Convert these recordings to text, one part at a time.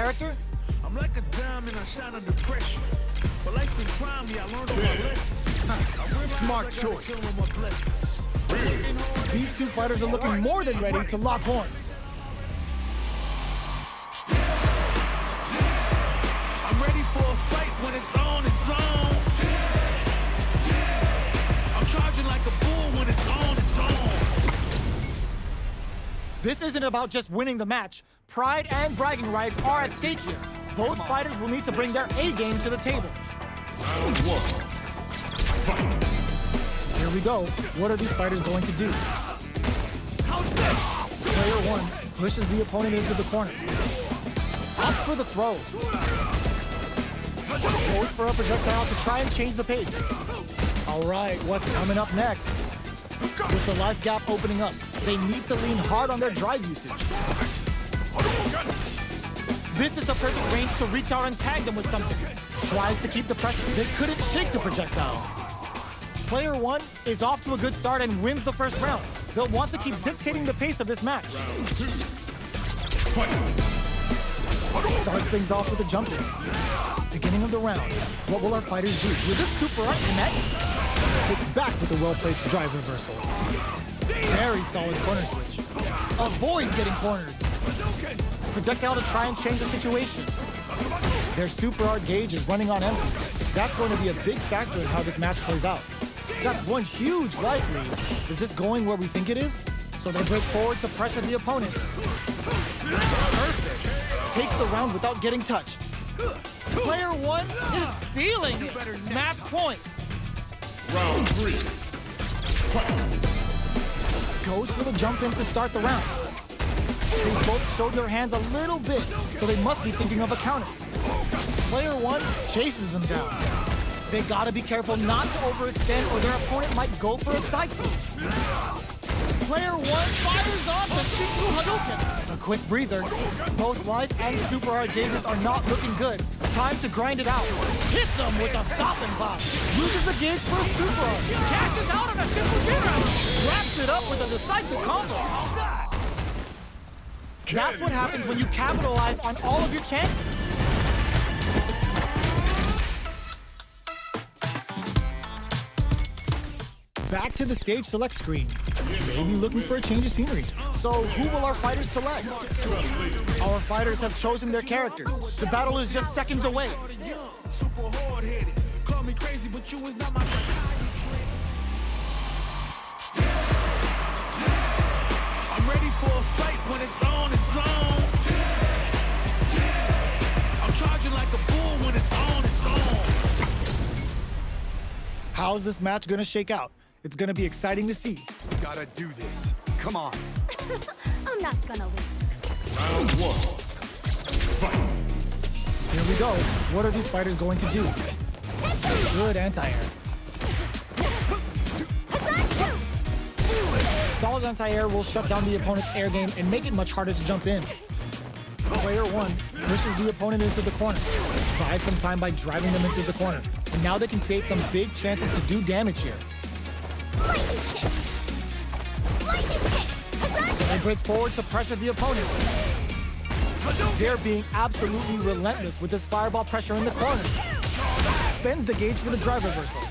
character? I'm like a diamond, I shine under pressure. But life's been trying me, I learned all my lessons. Smart choice. These two fighters are looking more than ready to lock horns. I'm ready for a fight when it's on its own. I'm charging like a bull when it's on its own. This isn't about just winning the match. Pride and bragging rights are at stake here. Both fighters will need to bring their A game to the table. Round one. Fight. Here we go. What are these fighters going to do? Player one pushes the opponent into the corner. Opts for the throw. Goes for a projectile to try and change the pace. All right, what's coming up next? With the life gap opening up, they need to lean hard on their drive usage. This is the perfect range to reach out and tag them with something. Tries to keep the pressure. They couldn't shake the projectile. Player one is off to a good start and wins the first round. They'll want to keep dictating the pace of this match. Round two. Fight. Starts things off with a jump in. Beginning of the round. What will our fighters do? Will this super art connect? It's back with a well-placed drive reversal. Very solid corner switch. Avoids getting cornered. Projectile to try and change the situation. Their super art gauge is running on empty. That's going to be a big factor in how this match plays out. That's one huge life lead. Is this going where we think it is? So they break forward to pressure the opponent. Perfect. Takes the round without getting touched. Player one is feeling it. Match point. Round three. Fight. Goes for the jump in to start the round. They both showed their hands a little bit, so they must be thinking of a counter. Player one chases them down. They gotta be careful not to overextend or their opponent might go for a side switch. Player one fires off the Shinku Hadouken. A quick breather. Both life and super art gauges are not looking good. Time to grind it out. Hits them with a stopping block. Uses the gauge for a super art. Cashes out on a Shinkujiro. Wraps it up with a decisive combo. That's what happens when you capitalize on all of your chances. Back to the stage select screen. Maybe looking for a change of scenery. So who will our fighters select? Our fighters have chosen their characters. The battle is just seconds away. Super hard-headed. Call me crazy, but you is not my psychiatrist. I'm ready for a fight when it's on its own. I'm charging like a bull when it's on its own. How's this match gonna shake out? It's gonna be exciting to see. Gotta do this. Come on. I'm not gonna lose. Round one. Fight. Here we go. What are these fighters going to do? Good anti-air. Solid anti-air will shut down the opponent's air game and make it much harder to jump in. Player one pushes the opponent into the corner. Buys some time by driving them into the corner. And now they can create some big chances to do damage here. Lightning kiss! Lightning kiss! They break forward to pressure the opponent. They're being absolutely relentless with this fireball pressure in the corner. Spends the gauge for the drive reversal.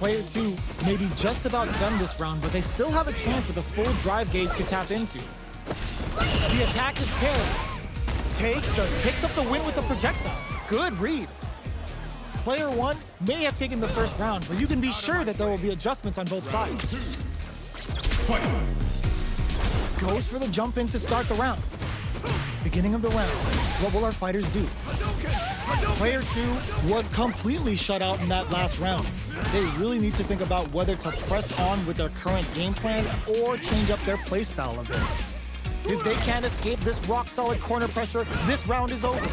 Player two may be just about done this round, but they still have a chance with a full drive gauge to tap into. The attack is parried. Takes or picks up the win with the projectile. Good read. Player one may have taken the first round, but you can be sure that there will be adjustments on both sides. Fight. Goes for the jump in to start the round. Beginning of the round. What will our fighters do? Player two was completely shut out in that last round. They really need to think about whether to press on with their current game plan or change up their play style a bit. If they can't escape this rock-solid corner pressure, this round is over.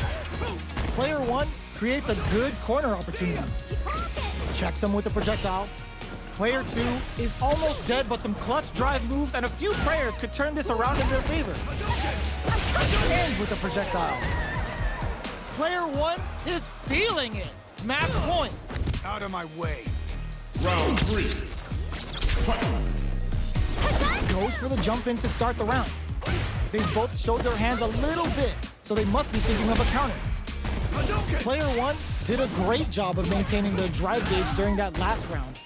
Player one creates a good corner opportunity. Checks him with the projectile. Player two is almost dead, but some clutch drive moves and a few prayers could turn this around in their favor. Ends with the projectile. Player one is feeling it. Match point. Out of my way. Round three. Fight. Goes for the jump in to start the round. They both showed their hands a little bit, so they must be thinking of a counter. Player one did a great job of maintaining their drive gauge during that last round.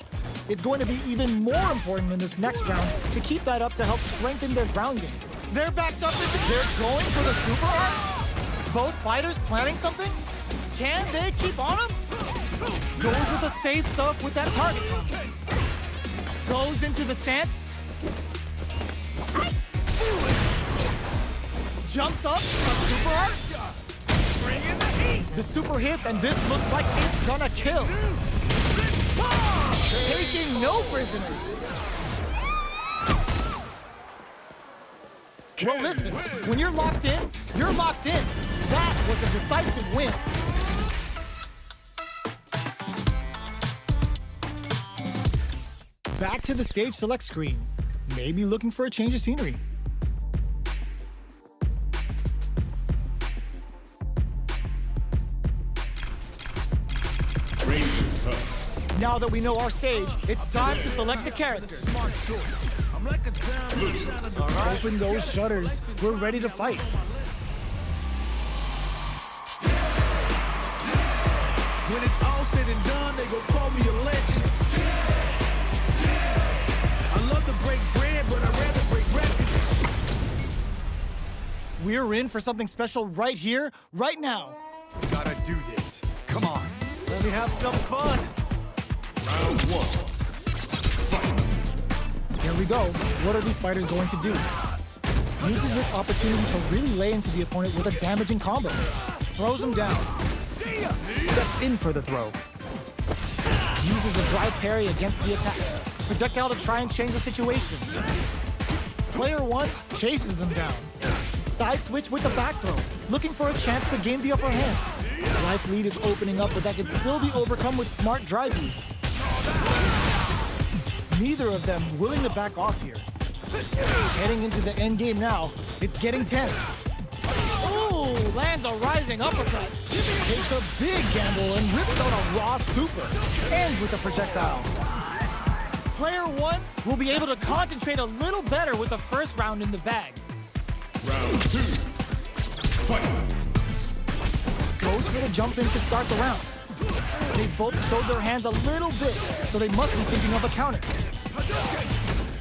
It's going to be even more important in this next round to keep that up to help strengthen their ground game. They're backed up into, they're going for the super art? Both fighters planning something? Can they keep on him? Goes with the safe stuff with that target combo. Goes into the stance. Jumps up, a super art. Bring in the heat. The super hits, and this looks like it's gonna kill. Taking no prisoners. Well, listen, when you're locked in, you're locked in. That was a decisive win. Back to the stage select screen. Maybe looking for a change of scenery. Now that we know our stage, it's time to select the characters. Smart choice. I'm like a diamond in the shine of the Open those shutters. We're ready to fight. When it's all said and done, they gon' call me a legend. I love to break bread, but I'd rather break records. We're in for something special right here, right now. Gotta do this. Come on. Let me have some fun. Round one. Fight. Here we go. What are these fighters going to do? Uses this opportunity to really lay into the opponent with a damaging combo. Throws him down. Steps in for the throw. Uses a drive parry against the attack. Projectile to try and change the situation. Player one chases them down. Side switch with the back throw, looking for a chance to gain the upper hand. Life lead is opening up, but that can still be overcome with smart drive use. Neither of them willing to back off here. Heading into the end game now, it's getting tense. Ooh, lands a rising uppercut. Takes a big gamble and rips out a raw super. Ends with a projectile. Player one will be able to concentrate a little better with the first round in the bag. Round two. Fight. Goes for the jump in to start the round. They've both showed their hands a little bit, so they must be thinking of a counter.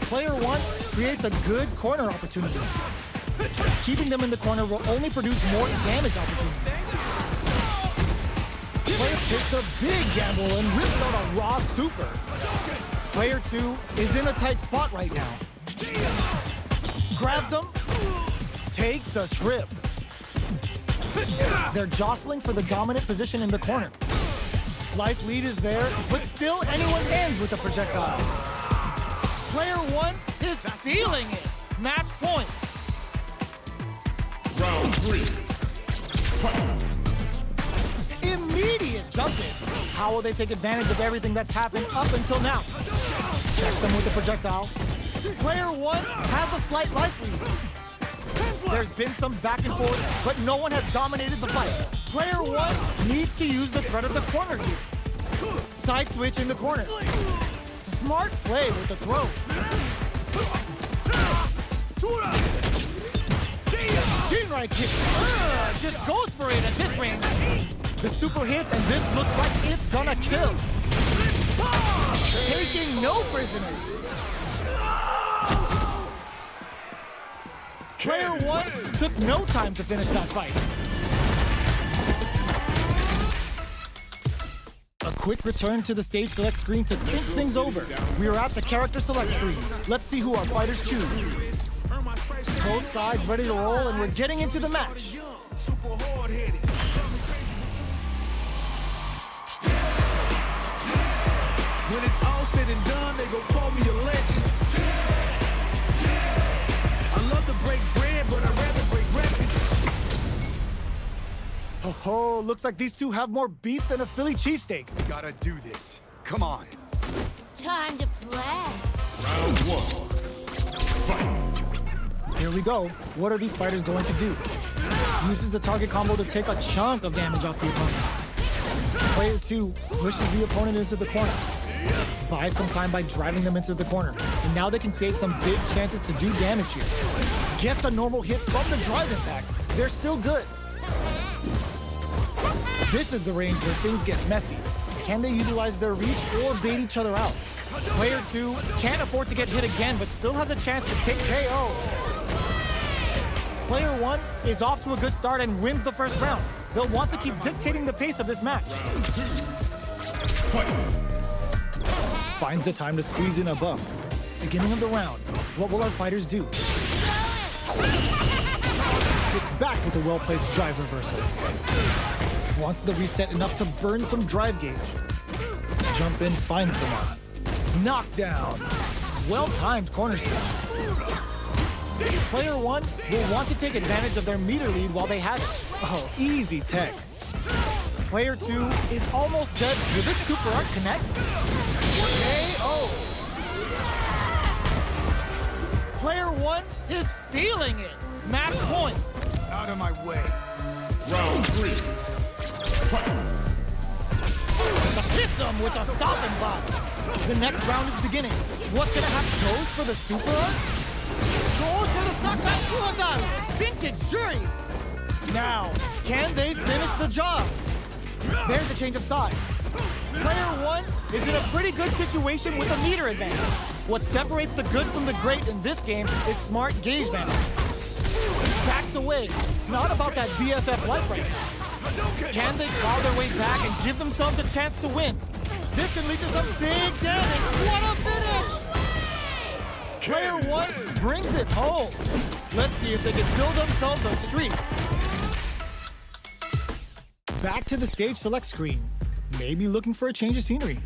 Player one creates a good corner opportunity. Keeping them in the corner will only produce more damage opportunity. Player takes a big gamble and rips out a raw super. Player two is in a tight spot right now. Grabs him, takes a trip. They're jostling for the dominant position in the corner. Life lead is there, but still anyone ends with a projectile. Player one is feeling it. Match point. Round three. Fight. Immediate jump in. How will they take advantage of everything that's happened up until now? Checks them with the projectile. Player one has a slight life lead. There's been some back and forth, but no one has dominated the fight. Player one needs to use the threat of the corner here. Side switch in the corner. Smart play with the throw. Jinrai kick. Just goes for it at this range. The super hits, and this looks like it's gonna kill. Taking no prisoners. Player one took no time to finish that fight. A quick return to the stage select screen to think things over. We are at the character select screen. Let's see who our fighters choose. Both sides ready to roll, and we're getting into the match. Super hard-headed. When it's all said and done, they gon' call me a legend. I love to break bread, but I'd rather break records. Oh, looks like these two have more beef than a Philly cheesesteak. Gotta do this. Come on. Time to play. Round one. Fight. Here we go. What are these fighters going to do? Uses the target combo to take a chunk of damage off the opponent. Player two pushes the opponent into the corner. Buys some time by driving them into the corner. And now they can create some big chances to do damage here. Gets a normal hit from the drive impact. They're still good. This is the range where things get messy. Can they utilize their reach or bait each other out? Player 2 can't afford to get hit again, but still has a chance to take KO. Player 1 is off to a good start and wins the first round. They'll want to keep dictating the pace of this match. Finds the time to squeeze in a buff. Beginning of the round, what will our fighters do? Gets back with a well-placed drive reversal. Wants the reset enough to burn some drive gauge. Jump in finds the mark. Knockdown. Well-timed corner switch. Player 1 will want to take advantage of their meter lead while they have it. Oh, easy tech. Player 2 is almost dead. Will this super art connect? KO. Player 1 is feeling it. Match point. Out of my way. Round 3. Hits him with a stopping block. The next round is beginning. What's gonna happen? Goes for the super art? Goes for the Sakai Kuwazari. Vintage Jury. Now, can they finish the job? There's the change of side. Player 1 is in a pretty good situation with a meter advantage. What separates the good from the great in this game is smart gauge management. Backs away. Not about that BFF life right now. Can they claw their way back and give themselves a chance to win? This can lead to some big damage. What a finish! Player 1 brings it home. Let's see if they can build themselves a streak. Back to the stage select screen. Maybe looking for a change of scenery.